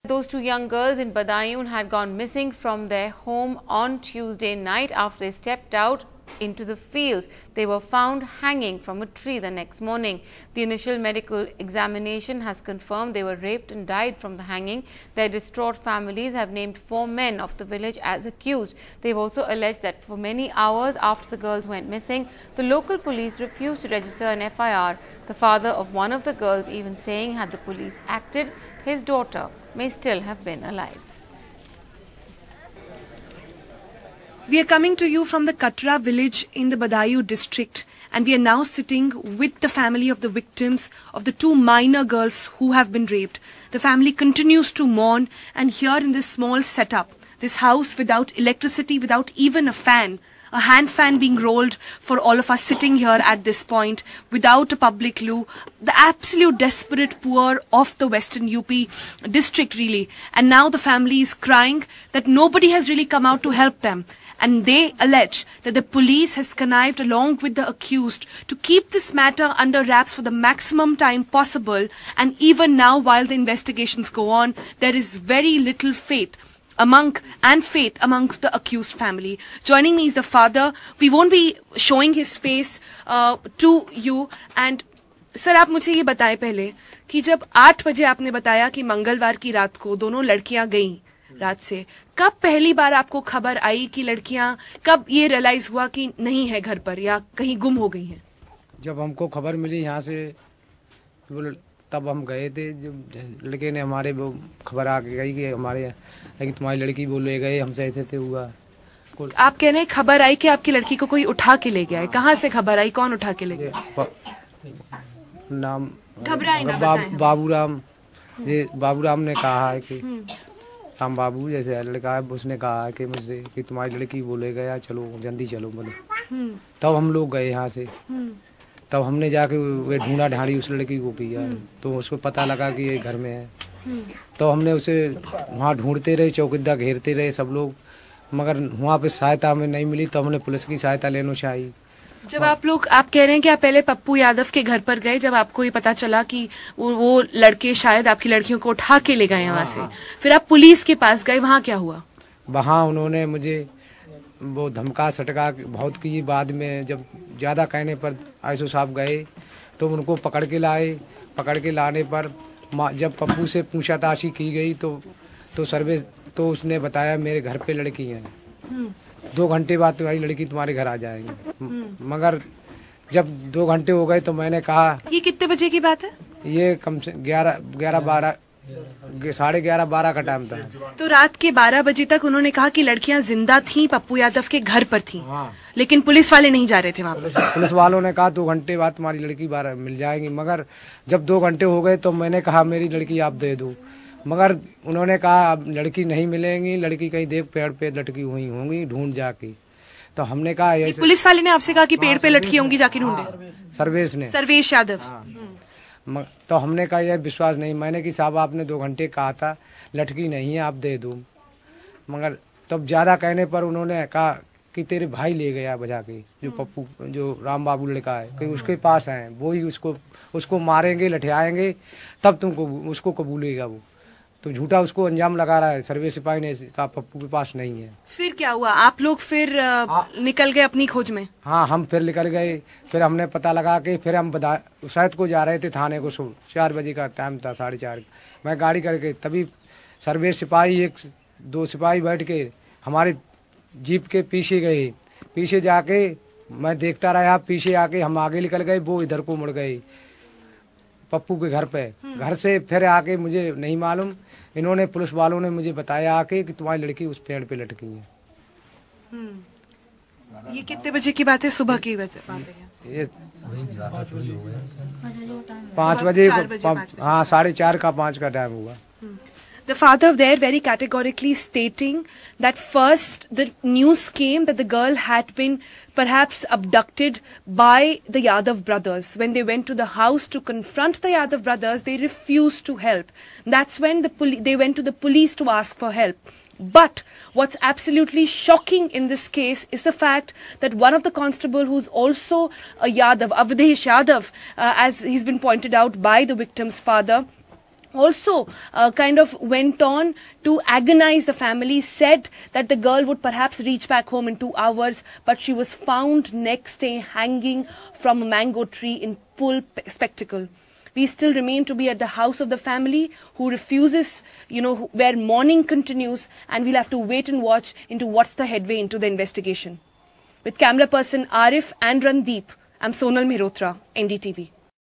Those two young girls in Badayun had gone missing from their home on Tuesday night after they stepped out into the fields. They were found hanging from a tree the next morning. The initial medical examination has confirmed they were raped and died from the hanging. Their distraught families have named 4 men of the village as accused. They've also alleged that for many hours after the girls went missing, the local police refused to register an FIR. The father of one of the girls even saying had the police acted, his daughter may still have been alive. We are coming to you from the Katra village in the Badayu district, and we are now sitting with the family of the victims of the 2 minor girls who have been raped. The family continues to mourn, and here in this small setup, this house without electricity, without even a fan, a hand fan being rolled for all of us sitting here at this point, without a public loo, the absolute desperate poor of the Western UP district really. And now the family is crying that nobody has really come out to help them. And they allege that the police has connived along with the accused to keep this matter under wraps for the maximum time possible. And even now, while the investigations go on, there is very little faith amongst the accused family. Joining me is the father. We won't be showing his face to you. And sir, आप मुझे ये बताएं पहले कि जब 8 बजे आपने बताया कि मंगलवार की रात को दोनों लड़कियां गईं रात से, कब पहली बार आपको खबर आई कि लड़कियां, कब ये रियलाइज हुआ कि नहीं है घर पर या कहीं गुम हो गई हैं? जब हमको खबर मिली यहाँ से तब हम गए थे। जब लड़के ने हमारे वो खबर आ गई कि हमारे कि तुम्हारी लड़की वो ले गए, हमसे ऐसे थे हुआ। आप कह रहे हैं खबर आई कि आपकी लड़की को कोई उठा के ले गया है? कहाँ से खबर आई, कौन उठा के ले गया? नाम बाबूराम। बाबूराम ने कहा है कि हम बाबू जैसे लड़का है, उसने कहा कि मुझसे कि तुम्हारी लड़की बोले गया, चलो जल्दी चलो मतलब। तब हम लोग गए यहाँ से, तब हमने जाके वे ढूंढा ढाड़ी उस लड़की को किया, तो उसको पता लगा कि ये घर में है। तो हमने उसे वहाँ ढूंढते रहे, चौकीदार घेरते रहे सब लोग, मगर वहाँ पे सहायता हमें नहीं मिली। तो हमने पुलिस की सहायता लेना चाहिए। जब आप कह रहे हैं कि आप पहले पप्पू यादव के घर पर गए, जब आपको ये पता चला कि वो लड़के शायद आपकी लड़कियों को उठा के ले गए वहाँ से, फिर आप पुलिस के पास गए, वहाँ क्या हुआ? वहाँ उन्होंने मुझे वो धमका सटका बहुत की। बाद में जब ज्यादा कहने पर आयशो साहब गए तो उनको पकड़ के लाए। पकड़ के लाने पर जब पप्पू से पूछताछ की गई तो सर्वे तो उसने बताया मेरे घर पे लड़की है, 2 घंटे बाद तुम्हारी लड़की तुम्हारे घर आ जाएगी। मगर जब 2 घंटे हो गए तो मैंने कहा, ये कितने बजे की बात है? ये कम से 11:30-12 का टाइम था। तो रात के 12 बजे तक उन्होंने कहा कि लड़कियां जिंदा थीं, पप्पू यादव के घर पर थीं। लेकिन पुलिस वाले नहीं जा रहे थे वहाँ पर। पुलिस वालों ने कहा 2 घंटे बाद तुम्हारी लड़की मिल जाएगी। मगर जब 2 घंटे हो गए तो मैंने कहा मेरी लड़की आप दे दो, मगर उन्होंने कहा अब लड़की नहीं मिलेंगी, लड़की कहीं देख पेड़ पे लटकी हुई होंगी, ढूंढ जाके। तो हमने कहा ऐसे। पुलिस वाले ने आपसे कहा कि पेड़ पे लटकी होंगी, जाके ढूंढे? सर्वेश यादव। तो हमने कहा यह विश्वास नहीं, मैंने कि साहब आपने 2 घंटे कहा था, लटकी नहीं है, आप दे दो। मगर तब ज्यादा कहने पर उन्होंने कहा कि तेरे भाई ले गया बजा के, जो पप्पू जो राम बाबू लड़का है, कि उसके पास है, वो ही उसको मारेंगे, लठियाएंगे, तब तुमको उसको कबूलेगा। वो तो झूठा उसको अंजाम लगा रहा है। सर्वे सिपाही ने कहा पप्पू के पास नहीं है। फिर क्या हुआ? आप लोग फिर निकल गए अपनी खोज में? हाँ, हम फिर निकल गए। फिर हमने पता लगा के फिर हम शायद को जा रहे थे थाने को। 4 बजे का टाइम था, 4:30। मैं गाड़ी करके तभी सर्वे सिपाही 1-2 सिपाही बैठ के हमारे जीप के पीछे गए। पीछे जाके मैं देखता रहा, पीछे आके हम आगे निकल गए, वो इधर को मुड़ गए पप्पू के घर पे। घर से फिर आके मुझे नहीं मालूम, इन्होंने पुलिस वालों ने मुझे बताया आके कि तुम्हारी लड़की उस पेड़ पे लटकी है। ये कितने बजे की बात है? सुबह की बात है? ये 5 बजे, हाँ 4:30 का 5 का टाइम हुआ। The father there very categorically stating that first the news came that the girl had been perhaps abducted by the Yadav brothers. When they went to the house to confront the Yadav brothers, they refused to help. That's when they went to the police to ask for help. But what's absolutely shocking in this case is the fact that one of the constable, who's also a Yadav, Avdesh Yadav, as he's been pointed out by the victim's father, also kind of went on to agonize the family, said that the girl would perhaps reach back home in 2 hours, but she was found next day hanging from a mango tree in full spectacle. We still remain to be at the house of the family, who refuses, where mourning continues, and we'll have to wait and watch into what's the headway into the investigation. With camera person Arif and Randeep, I'm Sonal Mehrotra, NDTV.